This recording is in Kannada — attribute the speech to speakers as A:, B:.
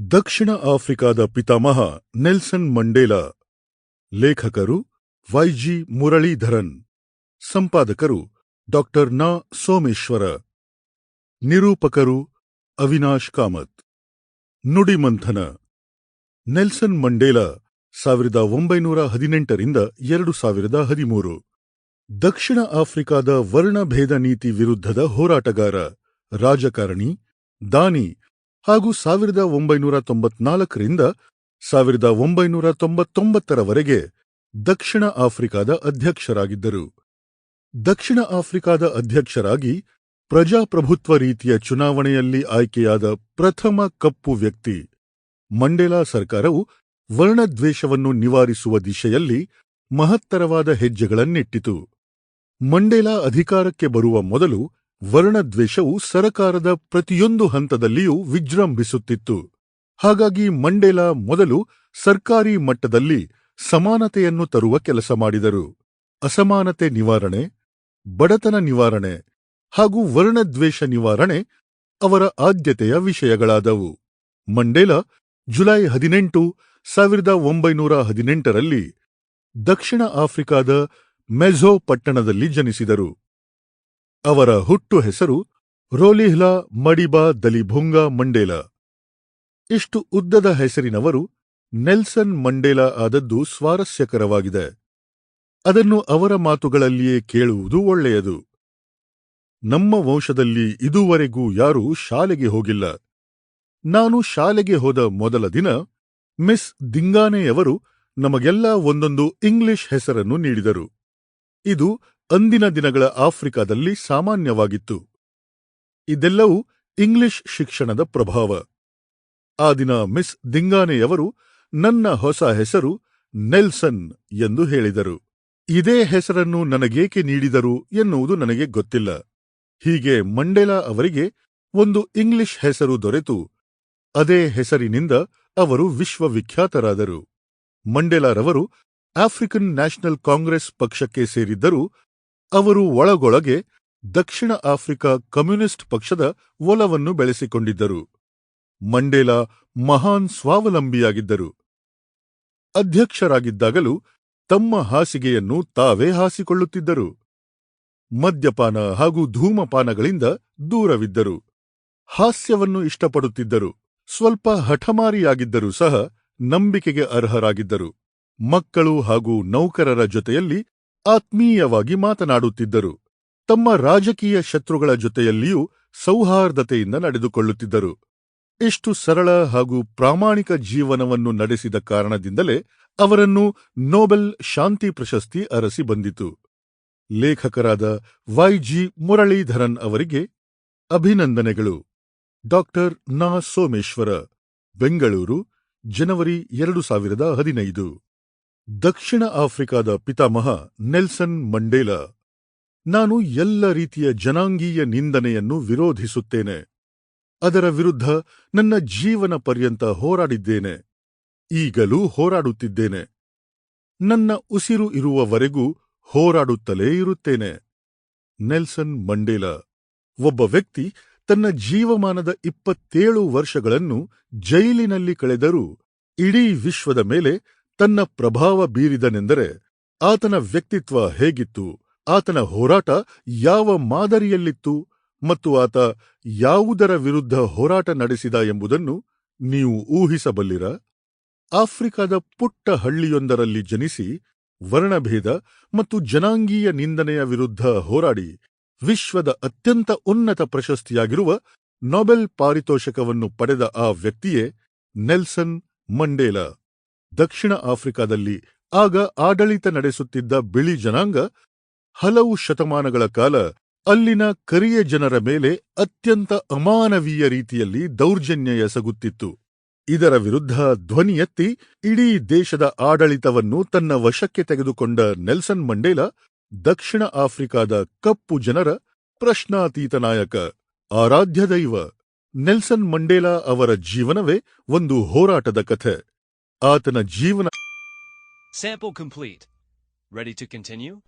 A: ದಕ್ಷಿಣ ಆಫ್ರಿಕಾದ ಪಿತಾಮಹ ನೆಲ್ಸನ್ ಮಂಡೇಲಾ. ಲೇಖಕರು ವೈ.ಜಿ. ಮುರಳೀಧರನ್. ಸಂಪಾದಕರು ಡಾ. ನ. ಸೋಮೇಶ್ವರ. ನಿರೂಪಕರು ಅವಿನಾಶ್ ಕಾಮತ್. ನುಡಿಮಂಥನ. ನೆಲ್ಸನ್ ಮಂಡೇಲಾ 1918 ರಿಂದ 2013. ದಕ್ಷಿಣ ಆಫ್ರಿಕಾದ ವರ್ಣಭೇದ ನೀತಿ ವಿರುದ್ಧದ ಹೋರಾಟಗಾರ, ರಾಜಕಾರಣಿ, ದಾನಿ ಹಾಗೂ 1994 ರಿಂದ 1999 ದಕ್ಷಿಣ ಆಫ್ರಿಕಾದ ಅಧ್ಯಕ್ಷರಾಗಿದ್ದರು. ದಕ್ಷಿಣ ಆಫ್ರಿಕಾದ ಅಧ್ಯಕ್ಷರಾಗಿ ಪ್ರಜಾಪ್ರಭುತ್ವ ರೀತಿಯ ಚುನಾವಣೆಯಲ್ಲಿ ಆಯ್ಕೆಯಾದ ಪ್ರಥಮ ಕಪ್ಪು ವ್ಯಕ್ತಿ. ಮಂಡೇಲಾ ಸರ್ಕಾರವು ವರ್ಣದ್ವೇಷವನ್ನು ನಿವಾರಿಸುವ ದಿಶೆಯಲ್ಲಿ ಮಹತ್ತರವಾದ ಹೆಜ್ಜೆಗಳನ್ನಿಟ್ಟಿತು. ಮಂಡೇಲಾ ಅಧಿಕಾರಕ್ಕೆ ಬರುವ ಮೊದಲು ವರ್ಣದ್ವೇಷವು ಸರಕಾರದ ಪ್ರತಿಯೊಂದು ಹಂತದಲ್ಲಿಯೂ ವಿಜೃಂಭಿಸುತ್ತಿತ್ತು. ಹಾಗಾಗಿ ಮಂಡೇಲಾ ಮೊದಲು ಸರ್ಕಾರಿ ಮಟ್ಟದಲ್ಲಿ ಸಮಾನತೆಯನ್ನು ತರುವ ಕೆಲಸ ಮಾಡಿದರು. ಅಸಮಾನತೆ ನಿವಾರಣೆ, ಬಡತನ ನಿವಾರಣೆ ಹಾಗೂ ವರ್ಣದ್ವೇಷ ನಿವಾರಣೆ ಅವರ ಆದ್ಯತೆಯ ವಿಷಯಗಳಾದವು. ಮಂಡೇಲಾ ಜುಲೈ 18, 1918 ದಕ್ಷಿಣ ಆಫ್ರಿಕಾದ ಮೆಝೋ ಪಟ್ಟಣದಲ್ಲಿ ಜನಿಸಿದರು. ಅವರ ಹುಟ್ಟು ಹೆಸರು ರೋಲಿಹ್ಲಾ ಮಡಿಬಾ ದಲಿಭುಂಗಾ ಮಂಡೇಲಾ. ಇಷ್ಟು ಉದ್ದದ ಹೆಸರಿನವರು ನೆಲ್ಸನ್ ಮಂಡೇಲಾ ಆದದ್ದು ಸ್ವಾರಸ್ಯಕರವಾಗಿದೆ. ಅದನ್ನು ಅವರ ಮಾತುಗಳಲ್ಲಿಯೇ ಕೇಳುವುದು ಒಳ್ಳೆಯದು. ನಮ್ಮ ವಂಶದಲ್ಲಿ ಇದುವರೆಗೂ ಯಾರೂ ಶಾಲೆಗೆ ಹೋಗಿಲ್ಲ. ನಾನು ಶಾಲೆಗೆ ಹೋದ ಮೊದಲ ದಿನ ಮಿಸ್ ದಿಂಗಾನೆಯವರು ನಮಗೆಲ್ಲ ಒಂದೊಂದು ಇಂಗ್ಲಿಷ್ ಹೆಸರನ್ನು ನೀಡಿದರು. ಇದು ಅಂದಿನ ದಿನಗಳ ಆಫ್ರಿಕಾದಲ್ಲಿ ಸಾಮಾನ್ಯವಾಗಿತ್ತು. ಇದೆಲ್ಲವೂ ಇಂಗ್ಲಿಷ್ ಶಿಕ್ಷಣದ ಪ್ರಭಾವ. ಆ ದಿನ ಮಿಸ್ ದಿಂಗಾನೆಯವರು ನನ್ನ ಹೊಸ ಹೆಸರು ನೆಲ್ಸನ್ ಎಂದು ಹೇಳಿದರು. ಇದೇ ಹೆಸರನ್ನು ನನಗೇಕೆ ನೀಡಿದರು ಎನ್ನುವುದು ನನಗೆ ಗೊತ್ತಿಲ್ಲ. ಹೀಗೆ ಮಂಡೇಲಾ ಅವರಿಗೆ ಒಂದು ಇಂಗ್ಲಿಷ್ ಹೆಸರು ದೊರೆತು ಅದೇ ಹೆಸರಿನಿಂದ ಅವರು ವಿಶ್ವವಿಖ್ಯಾತರಾದರು. ಮಂಡೇಲಾರವರು ಆಫ್ರಿಕನ್ ನ್ಯಾಷನಲ್ ಕಾಂಗ್ರೆಸ್ ಪಕ್ಷಕ್ಕೆ ಸೇರಿದ್ದರೂ ಅವರು ಒಳಗೊಳಗೆ ದಕ್ಷಿಣ ಆಫ್ರಿಕಾ ಕಮ್ಯುನಿಸ್ಟ್ ಪಕ್ಷದ ಒಲವನ್ನು ಬೆಳೆಸಿಕೊಂಡಿದ್ದರು. ಮಂಡೇಲಾ ಮಹಾನ್ ಸ್ವಾವಲಂಬಿಯಾಗಿದ್ದರು. ಅಧ್ಯಕ್ಷರಾಗಿದ್ದಾಗಲೂ ತಮ್ಮ ಹಾಸಿಗೆಯನ್ನು ತಾವೇ ಹಾಸಿಕೊಳ್ಳುತ್ತಿದ್ದರು. ಮದ್ಯಪಾನ ಹಾಗೂ ಧೂಮಪಾನಗಳಿಂದ ದೂರವಿದ್ದರು. ಹಾಸ್ಯವನ್ನು ಇಷ್ಟಪಡುತ್ತಿದ್ದರು. ಸ್ವಲ್ಪ ಹಠಮಾರಿಯಾಗಿದ್ದರೂ ಸಹ ನಂಬಿಕೆಗೆ ಅರ್ಹರಾಗಿದ್ದರು. ಮಕ್ಕಳು ಹಾಗೂ ನೌಕರರ ಜೊತೆಯಲ್ಲಿ ಆತ್ಮೀಯವಾಗಿ ಮಾತನಾಡುತ್ತಿದ್ದರು. ತಮ್ಮ ರಾಜಕೀಯ ಶತ್ರುಗಳ ಜೊತೆಯಲ್ಲಿಯೂ ಸೌಹಾರ್ದತೆಯಿಂದ ನಡೆದುಕೊಳ್ಳುತ್ತಿದ್ದರು. ಇಷ್ಟು ಸರಳ ಹಾಗೂ ಪ್ರಾಮಾಣಿಕ ಜೀವನವನ್ನು ನಡೆಸಿದ ಕಾರಣದಿಂದಲೇ ಅವರನ್ನು ನೊಬೆಲ್ ಶಾಂತಿ ಪ್ರಶಸ್ತಿ ಅರಸಿ ಬಂದಿತು. ಲೇಖಕರಾದ ವೈ.ಜಿ. ಮುರಳೀಧರನ್ ಅವರಿಗೆ ಅಭಿನಂದನೆಗಳು. ಡಾ. ನ. ಸೋಮೇಶ್ವರ, ಬೆಂಗಳೂರು, ಜನವರಿ 2015. ದಕ್ಷಿಣ ಆಫ್ರಿಕಾದ ಪಿತಾಮಹ ನೆಲ್ಸನ್ ಮಂಡೇಲಾ. ನಾನು ಎಲ್ಲ ರೀತಿಯ ಜನಾಂಗೀಯ ನಿಂದನೆಯನ್ನು ವಿರೋಧಿಸುತ್ತೇನೆ. ಅದರ ವಿರುದ್ಧ ನನ್ನ ಜೀವನ ಪರ್ಯಂತ ಹೋರಾಡಿದ್ದೇನೆ. ಈಗಲೂ ಹೋರಾಡುತ್ತಿದ್ದೇನೆ. ನನ್ನ ಉಸಿರು ಇರುವವರೆಗೂ ಹೋರಾಡುತ್ತಲೇ ಇರುತ್ತೇನೆ. Nelson Mandela. ಒಬ್ಬ ವ್ಯಕ್ತಿ ತನ್ನ ಜೀವಮಾನದ 27 ವರ್ಷಗಳನ್ನು ಜೈಲಿನಲ್ಲಿ ಕಳೆದರೂ ಇಡೀ ವಿಶ್ವದ ಮೇಲೆ ತನ್ನ ಪ್ರಭಾವ ಬೀರಿದನೆಂದರೆ ಆತನ ವ್ಯಕ್ತಿತ್ವ ಹೇಗಿತ್ತು, ಆತನ ಹೋರಾಟ ಯಾವ ಮಾದರಿಯಲ್ಲಿತ್ತು ಮತ್ತು ಆತ ಯಾವುದರ ವಿರುದ್ಧ ಹೋರಾಟ ನಡೆಸಿದ ಎಂಬುದನ್ನು ನೀವು ಊಹಿಸಬಲ್ಲಿರಾ? ಆಫ್ರಿಕಾದ ಪುಟ್ಟ ಹಳ್ಳಿಯೊಂದರಲ್ಲಿ ಜನಿಸಿ ವರ್ಣಭೇದ ಮತ್ತು ಜನಾಂಗೀಯ ನಿಂದನೆಯ ವಿರುದ್ಧ ಹೋರಾಡಿ ವಿಶ್ವದ ಅತ್ಯಂತ ಉನ್ನತ ಪ್ರಶಸ್ತಿಯಾಗಿರುವ ನೊಬೆಲ್ ಪಾರಿತೋಷಕವನ್ನು ಪಡೆದ ಆ ವ್ಯಕ್ತಿಯೇ ನೆಲ್ಸನ್ ಮಂಡೇಲಾ. ದಕ್ಷಿಣ ಆಫ್ರಿಕಾದಲ್ಲಿ ಆಗ ಆಡಳಿತ ನಡೆಸುತ್ತಿದ್ದ ಬಿಳಿ ಜನಾಂಗ ಹಲವು ಶತಮಾನಗಳ ಕಾಲ ಅಲ್ಲಿನ ಕರಿಯ ಜನರ ಮೇಲೆ ಅತ್ಯಂತ ಅಮಾನವೀಯ ರೀತಿಯಲ್ಲಿ ದೌರ್ಜನ್ಯ ಎಸಗುತ್ತಿತ್ತು. ಇದರ ವಿರುದ್ಧ ಧ್ವನಿ ಎತ್ತಿ ಇಡೀ ದೇಶದ ಆಡಳಿತವನ್ನು ತನ್ನ ವಶಕ್ಕೆ ತೆಗೆದುಕೊಂಡ ನೆಲ್ಸನ್ ಮಂಡೇಲಾ ದಕ್ಷಿಣ ಆಫ್ರಿಕಾದ ಕಪ್ಪು ಜನರ ಪ್ರಶ್ನಾತೀತ ನಾಯಕ, ಆರಾಧ್ಯ ದೈವ. ನೆಲ್ಸನ್ ಮಂಡೇಲಾ ಅವರ ಜೀವನವೇ ಒಂದು ಹೋರಾಟದ ಕಥೆ. ಆತನ ಜೀವನ
B: Sample complete. Ready to continue?